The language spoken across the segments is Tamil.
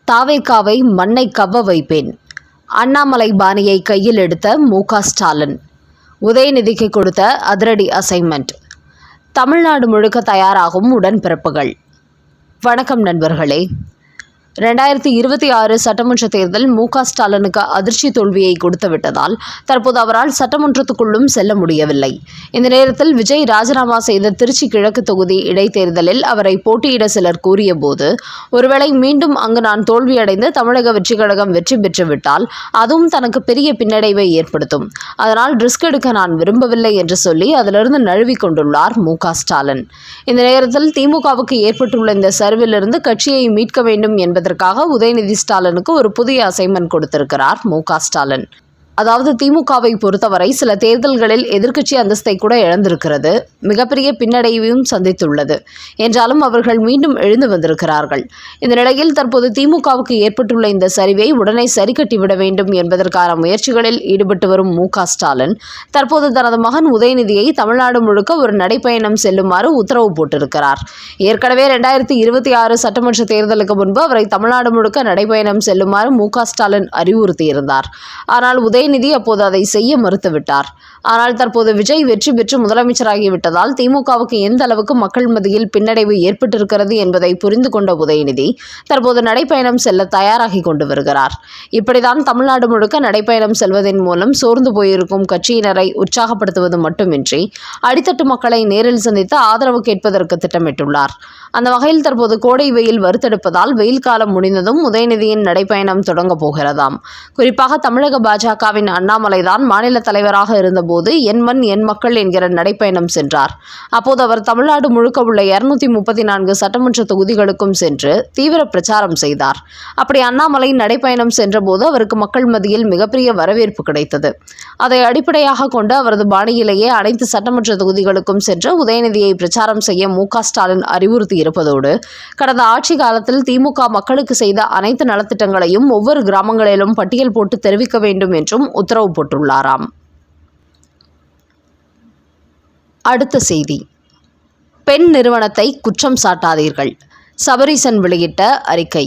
தாவேகாவை மண்ணை கவ்வ வைப்பேன். அண்ணாமலை பாணியை கையில் எடுத்த மு.க. ஸ்டாலின். உதயநிதிக்கு கொடுத்த அதிரடி அசைன்மெண்ட். தமிழ்நாடு முழுக்க தயாராகும் உடன்பிறப்புகள். வணக்கம் நண்பர்களே. 2026 சட்டமன்ற தேர்தல் மு.க. ஸ்டாலினுக்கு அதிர்ச்சி தோல்வியை கொடுத்துவிட்டதால் தற்போது அவரால் சட்டமன்றத்துக்குள்ளும் செல்ல முடியவில்லை. இந்த நேரத்தில் விஜய் ராஜினாமா செய்த திருச்சி கிழக்கு தொகுதி இடைத்தேர்தலில் அவரை போட்டியிட சிலர் கூறியபோது, ஒருவேளை மீண்டும் அங்கு நான் தோல்வியடைந்து தமிழக வெற்றிக் கழகம் வெற்றி பெற்றுவிட்டால் அதுவும் தனக்கு பெரிய பின்னடைவை ஏற்படுத்தும். அதனால் ரிஸ்க் எடுக்க நான் விரும்பவில்லை என்று சொல்லி அதிலிருந்து நழுவிக் கொண்டுள்ளார் மு.க. ஸ்டாலின். இந்த நேரத்தில் திமுகவுக்கு ஏற்பட்டுள்ள இந்த சரிவிலிருந்து கட்சியை மீட்க வேண்டும் என்பதற்காக உதயநிதி ஸ்டாலினுக்கு ஒரு புதிய அசைன்மெண்ட் கொடுத்திருக்கிறார் மு.க. ஸ்டாலின். அதாவது திமுகவை பொறுத்தவரை சில தேர்தல்களில் எதிர்க்கட்சி அந்தஸ்தை கூட இழந்திருக்கிறது, மிகப்பெரிய பின்னடைவையும் சந்தித்துள்ளது. என்றாலும் அவர்கள் மீண்டும் எழுந்து வந்திருக்கிறார்கள். இந்த நிலையில் தற்போது திமுகவுக்கு ஏற்பட்டுள்ள இந்த சரிவை உடனே சரி கட்டிவிட வேண்டும் என்பதற்கான முயற்சிகளில் ஈடுபட்டு வரும் மு.க. ஸ்டாலின் தற்போது தனது மகன் உதயநிதியை தமிழ்நாடு முழுக்க ஒரு நடைப்பயணம் செல்லுமாறு உத்தரவு போட்டிருக்கிறார். ஏற்கனவே 2026 சட்டமன்ற தேர்தலுக்கு முன்பு அவரை தமிழ்நாடு முழுக்க நடைப்பயணம் செல்லுமாறு மு.க. ஸ்டாலின் அறிவுறுத்தியிருந்தார். ஆனால் உதயநிதி அப்போது அதை செய்ய மறுத்துவிட்டார். ஆனால் தற்போது விஜய் வெற்றி பெற்று முதலமைச்சராகிவிட்டதால் திமுகவுக்கு எந்த அளவுக்கு மக்கள் மத்தியில் பின்னடைவு ஏற்பட்டிருக்கிறது என்பதை புரிந்து கொண்ட உதயநிதி தற்போது நடைப்பயணம் செல்ல தயாராகி கொண்டு வருகிறார். இப்படிதான் தமிழ்நாடு முழுக்க நடைப்பயணம் செல்வதன் மூலம் சோர்ந்து போயிருக்கும் கட்சியினரை உற்சாகப்படுத்துவது மட்டுமின்றி அடித்தட்டு மக்களை நேரில் சந்தித்து ஆதரவு கேட்பதற்கு திட்டமிட்டுள்ளார். அந்த வகையில் தற்போது கோடை வெயில் வறுத்தெடுப்பதால் வெயில் காலம் முடிந்ததும் உதயநிதியின் நடைப்பயணம் தொடங்க போகிறதாம். குறிப்பாக தமிழக பாஜகவின் அண்ணாமலைதான் மாநில தலைவராக இருந்தபோது என் மண் என் மக்கள் என்கிற நடைப்பயணம் சென்றார். அப்போது அவர் தமிழ்நாடு முழுக்க உள்ள 234 சட்டமன்ற தொகுதிகளுக்கும் சென்று தீவிர பிரச்சாரம் செய்தார். அப்படி அண்ணாமலை நடைப்பயணம் சென்றபோது அவருக்கு மக்கள் மத்தியில் மிகப்பெரிய வரவேற்பு கிடைத்தது. அதை அடிப்படையாக கொண்டு அவரது பாணியிலேயே அனைத்து சட்டமன்ற தொகுதிகளுக்கும் சென்று உதயநிதியை பிரச்சாரம் செய்ய மு.க. ஸ்டாலின் அறிவுறுத்தி இருப்பதோடு, கடந்த ஆட்சி காலத்தில் திமுக மக்களுக்கு செய்த அனைத்து நலத்திட்டங்களையும் ஒவ்வொரு கிராமங்களிலும் பட்டியல் போட்டு தெரிவிக்க வேண்டும் என்றும் உத்தரவு போட்டுள்ளாராம். அடுத்த செய்தி. பெண் நிறுவனத்தை குற்றம் சாட்டாதீர்கள். சபரீசன் வெளியிட்ட அறிக்கை.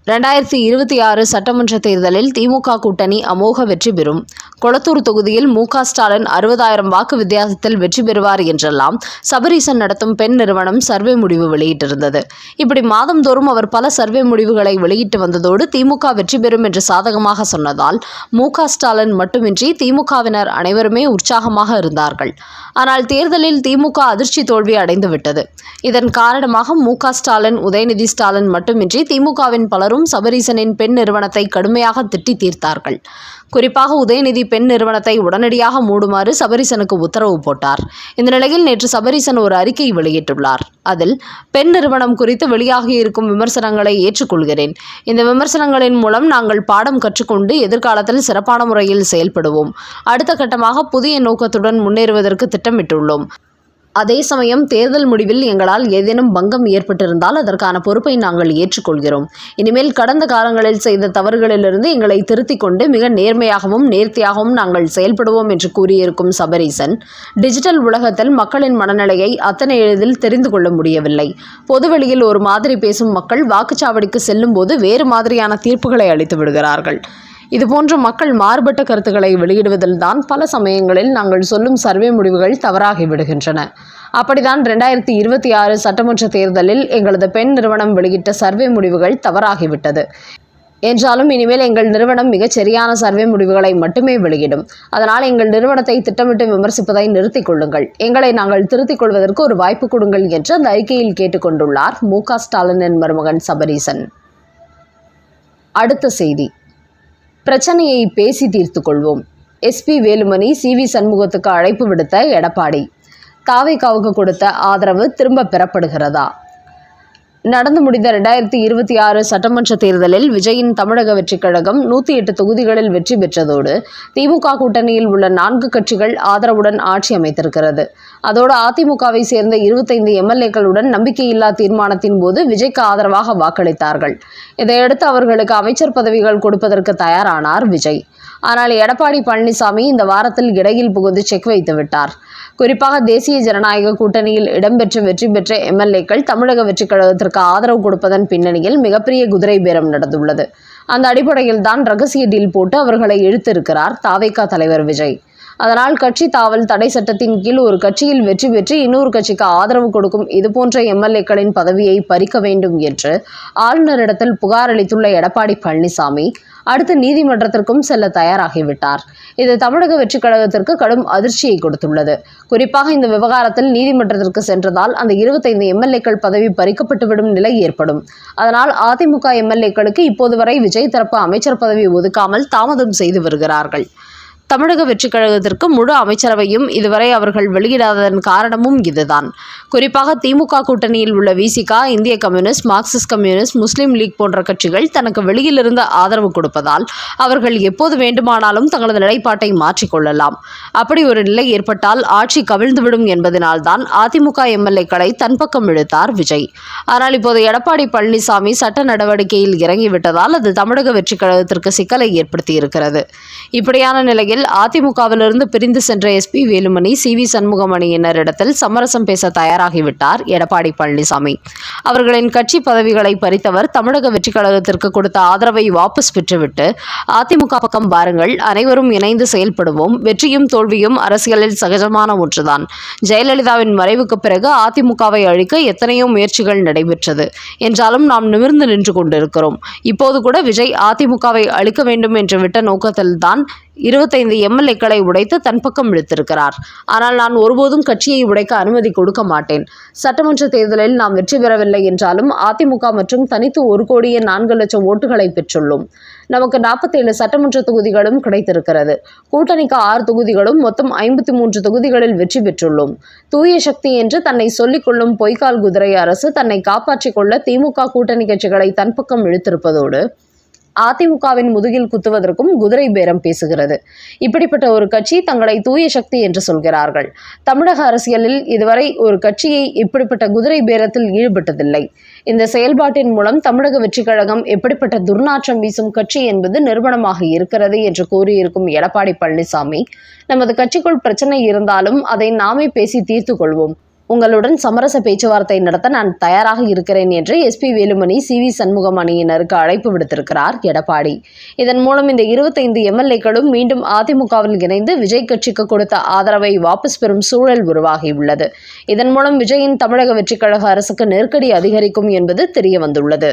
2026 சட்டமன்ற தேர்தலில் திமுக கூட்டணி அமோக வெற்றி பெறும். கொளத்தூர் தொகுதியில் மு.க. ஸ்டாலின் 60,000 வாக்கு வித்தியாசத்தில் வெற்றி பெறுவார் என்றெல்லாம் சபரீசன் நடத்தும் பெண் நிறுவனம் சர்வே முடிவு வெளியிட்டிருந்தது. இப்படி மாதந்தோறும் அவர் பல சர்வே முடிவுகளை வெளியிட்டு வந்ததோடு திமுக வெற்றி பெறும் என்று சாதகமாக சொன்னதால் மு.க. ஸ்டாலின் மட்டுமின்றி திமுகவினர் அனைவருமே உற்சாகமாக இருந்தார்கள். ஆனால் தேர்தலில் திமுக அதிர்ச்சி தோல்வி அடைந்துவிட்டது. இதன் காரணமாக மு.க. ஸ்டாலின், உதயநிதி ஸ்டாலின் மட்டுமின்றி திமுகவின் பலரும் சபரீசனின் பெண் நிறுவனத்தை கடுமையாக திட்டி தீர்த்தார்கள். குறிப்பாக உதயநிதி பெண் நிறுவனத்தை உடனடியாக மூடுமாறு சபரீசனுக்கு உத்தரவு போட்டார். இந்த நிலையில் நேற்று சபரீசன் ஒரு அறிக்கை வெளியிட்டுள்ளார். அதில், பெண் நிறுவனம் குறித்து வெளியாகியிருக்கும் விமர்சனங்களை ஏற்றுக்கொள்கிறேன். இந்த விமர்சனங்களின் மூலம் நாங்கள் பாடம் கற்றுக்கொண்டு எதிர்காலத்தில் சிறப்பான முறையில் செயல்படுவோம். அடுத்த கட்டமாக புதிய நோக்கத்துடன் முன்னேறுவதற்கு திட்டமிட்டுள்ளோம். அதே சமயம் தேர்தல் முடிவில் எங்களால் ஏதேனும் பங்கம் ஏற்பட்டிருந்தால் அதற்கான பொறுப்பை நாங்கள் ஏற்றுக்கொள்கிறோம். இனிமேல் கடந்த காலங்களில் செய்த தவறுகளிலிருந்து எங்களை திருத்திக் கொண்டு மிக நேர்மையாகவும் நேர்த்தியாகவும் நாங்கள் செயல்படுவோம் என்று கூறியிருக்கும் சபரீசன், டிஜிட்டல் உலகத்தில் மக்களின் மனநிலையை அத்தனை எளிதில் தெரிந்து கொள்ள முடியவில்லை. பொதுவெளியில் ஒரு மாதிரி பேசும் மக்கள் வாக்குச்சாவடிக்கு செல்லும் போது வேறு மாதிரியான தீர்ப்புகளை அளித்து விடுகிறார்கள். இதுபோன்ற மக்கள் மாறுபட்ட கருத்துக்களை வெளியிடுவதில்தான் பல சமயங்களில் நாங்கள் சொல்லும் சர்வே முடிவுகள் தவறாகிவிடுகின்றன. அப்படித்தான் 2026 சட்டமன்ற தேர்தலில் எங்களது பெண் நிறுவனம் வெளியிட்ட சர்வே முடிவுகள் தவறாகிவிட்டது. என்றாலும் இனிமேல் எங்கள் நிறுவனம் மிகச் சரியான சர்வே முடிவுகளை மட்டுமே வெளியிடும். அதனால் எங்கள் நிறுவனத்தை திட்டமிட்டு விமர்சிப்பதை நிறுத்திக் கொள்ளுங்கள். எங்களை நாங்கள் திருத்திக் கொள்வதற்கு ஒரு வாய்ப்பு கொடுங்கள் என்று அந்த அறிக்கையில் கேட்டுக்கொண்டுள்ளார் மு.க. ஸ்டாலினின் மருமகன் சபரீசன். அடுத்த செய்தி. பிரச்சனையை பேசி தீர்த்து கொள்வோம். எஸ்.பி. வேலுமணி சி.வி. சண்முகத்துக்கு அழைப்பு விடுத்த எடப்பாடி. தாவேகாவுக்கு கொடுத்த ஆதரவு திரும்ப பெறப்படுகிறதா? நடந்து முடிந்த 2026 சட்டமன்ற தேர்தலில் விஜயின் தமிழக வெற்றிக் கழகம் 108 தொகுதிகளில் வெற்றி பெற்றதோடு திமுக கூட்டணியில் உள்ள 4 கட்சிகள் ஆதரவுடன் ஆட்சி அமைத்திருக்கிறது. அதோடு அதிமுகவை சேர்ந்த 25 எம்எல்ஏக்களுடன் நம்பிக்கையில்லா தீர்மானத்தின் போது விஜய்க்கு ஆதரவாக வாக்களித்தார்கள். இதையடுத்து அவர்களுக்கு அமைச்சர் பதவிகள் கொடுப்பதற்கு தயாரானார் விஜய். ஆனால் எடப்பாடி பழனிசாமி இந்த வாரத்தில் இடையில் புகுந்து செக் வைத்து விட்டார். குறிப்பாக தேசிய ஜனநாயக கூட்டணியில் இடம்பெற்று வெற்றி பெற்ற எம்எல்ஏக்கள் தமிழக வெற்றிக் கழகத்திற்கு ஆதரவு கொடுப்பதன் பின்னணியில் மிகப்பெரிய குதிரை பேரம் நடந்துள்ளது. அந்த அடிப்படையில் தான் ரகசிய டீல் போட்டு அவர்களை இழுத்திருக்கிறார் தாவேகா தலைவர் விஜய். அதனால் கட்சி தாவல் தடை சட்டத்தின் கீழ் ஒரு கட்சியில் வெற்றி பெற்று இன்னொரு கட்சிக்கு ஆதரவு கொடுக்கும் இதுபோன்ற எம்எல்ஏக்களின் பதவியை பறிக்க வேண்டும் என்று ஆளுநரிடத்தில் புகார் அளித்துள்ள எடப்பாடி பழனிசாமி அடுத்து நீதிமன்றத்திற்கும் செல்ல தயாராகிவிட்டார். இது தமிழக வெற்றிக் கழகத்திற்கு கடும் அதிர்ச்சியை கொடுத்துள்ளது. குறிப்பாக இந்த விவகாரத்தில் நீதிமன்றத்திற்கு சென்றதால் அந்த 25 எம்எல்ஏக்கள் பதவி பறிக்கப்பட்டுவிடும் நிலை ஏற்படும். அதனால் அதிமுக எம்எல்ஏக்களுக்கு இப்போது வரை விஜய் தரப்பு அமைச்சர் பதவி ஒதுக்காமல் தாமதம் செய்து வருகிறார்கள். தமிழக வெற்றிக் கழகத்திற்கு முழு அமைச்சரவையும் இதுவரை அவர்கள் வெளியிடாததன் காரணமும் இதுதான். குறிப்பாக திமுக கூட்டணியில் உள்ள விசிக, இந்திய கம்யூனிஸ்ட், மார்க்சிஸ்ட் கம்யூனிஸ்ட், முஸ்லீம் லீக் போன்ற கட்சிகள் தனக்கு வெளியிலிருந்து ஆதரவு கொடுப்பதால் அவர்கள் எப்போது வேண்டுமானாலும் தங்களது நிலைப்பாட்டை மாற்றிக்கொள்ளலாம். அப்படி ஒரு நிலை ஏற்பட்டால் ஆட்சி கவிழ்ந்துவிடும் என்பதனால்தான் அதிமுக எம்எல்ஏக்களை தன் பக்கம் இழுத்தார் விஜய். ஆனால் இப்போது எடப்பாடி பழனிசாமி சட்ட நடவடிக்கையில் இறங்கிவிட்டதால் அது தமிழக வெற்றிக் கழகத்திற்கு சிக்கலை ஏற்படுத்தியிருக்கிறது. இப்படியான நிலையில் அதிமுகவிலிருந்து பிரிந்து சென்ற எஸ்பி வேலுமணி, சி.வி. சண்முகம் அணியினரிடத்தில் சமரசம் பேச தயாராகிவிட்டார் எடப்பாடி பழனிசாமி. அவர்களின் கட்சி பதவிகளை பறித்தவர் தமிழக வெற்றிக் கழகத்திற்கு கொடுத்த ஆதரவை வாபஸ் பெற்றுவிட்டு அதிமுக பக்கம் பாருங்கள், அனைவரும் இணைந்து செயல்படுவோம், வெற்றியும் தோல்வியும் அரசியலில் சகஜமான ஒன்றுதான். ஜெயலலிதாவின் மறைவுக்கு பிறகு அதிமுகவை அழிக்க எத்தனையோ முயற்சிகள் நடைபெற்றது என்றாலும் நாம் நிமிர்ந்து நின்று கொண்டிருக்கிறோம். இப்போது கூட விஜய் அதிமுகவை அழிக்க வேண்டும் என்று விட்ட நோக்கத்தில்தான் 25 எம்எல்ஏக்களை உடைத்து தன் பக்கம் இழுத்திருக்கிறார். ஆனால் நான் ஒருபோதும் கட்சியை உடைக்க அனுமதி கொடுக்க மாட்டேன். சட்டமன்ற தேர்தலில் நாம் வெற்றி பெறவில்லை என்றாலும் அதிமுக மற்றும் தனித்து 1,04,00,000 ஓட்டுகளை பெற்றுள்ளோம். நமக்கு 47 சட்டமன்ற தொகுதிகளும் கிடைத்திருக்கிறது. கூட்டணிக்கு 6 தொகுதிகளும் மொத்தம் 53 தொகுதிகளில் வெற்றி பெற்றுள்ளோம். தூய சக்தி என்று தன்னை சொல்லிக் கொள்ளும் பொய்க்கால் குதிரை அரசு தன்னை காப்பாற்றிக் கொள்ள திமுக கூட்டணி கட்சிகளை தன் பக்கம் இழுத்திருப்பதோடு அதிமுகவின் முதுகில் குத்துவதற்கும் குதிரை பேரம் பேசுகிறது. இப்படிப்பட்ட ஒரு கட்சி தங்களை தூய சக்தி என்று சொல்கிறார்கள். தமிழக அரசியலில் இதுவரை ஒரு கட்சியை இப்படிப்பட்ட குதிரை பேரத்தில் ஈடுபட்டதில்லை. இந்த செயல்பாட்டின் மூலம் தமிழக வெற்றிக் கழகம் எப்படிப்பட்ட துர்நாற்றம் வீசும் கட்சி என்பது நிரூபணமாக இருக்கிறது என்று கூறியிருக்கும் எடப்பாடி பழனிசாமி, நமது கட்சிக்குள் பிரச்சனை இருந்தாலும் அதை நாமே பேசி தீர்த்து கொள்வோம். உங்களுடன் சமரச பேச்சுவார்த்தை நடத்த நான் தயாராக இருக்கிறேன் என்று எஸ்பி வேலுமணி, சி.வி. சண்முகம் அணியினருக்கு அழைப்பு விடுத்திருக்கிறார் எடப்பாடி. இதன் மூலம் இந்த 25 எம்எல்ஏக்களும் மீண்டும் அதிமுகவில் இணைந்து விஜய் கட்சிக்கு கொடுத்த ஆதரவை வாபஸ் பெறும் சூழல் உருவாகியுள்ளது. இதன் மூலம் விஜயின் தமிழக வெற்றிக் கழக அரசுக்கு நெருக்கடி அதிகரிக்கும் என்பது தெரிய வந்துள்ளது.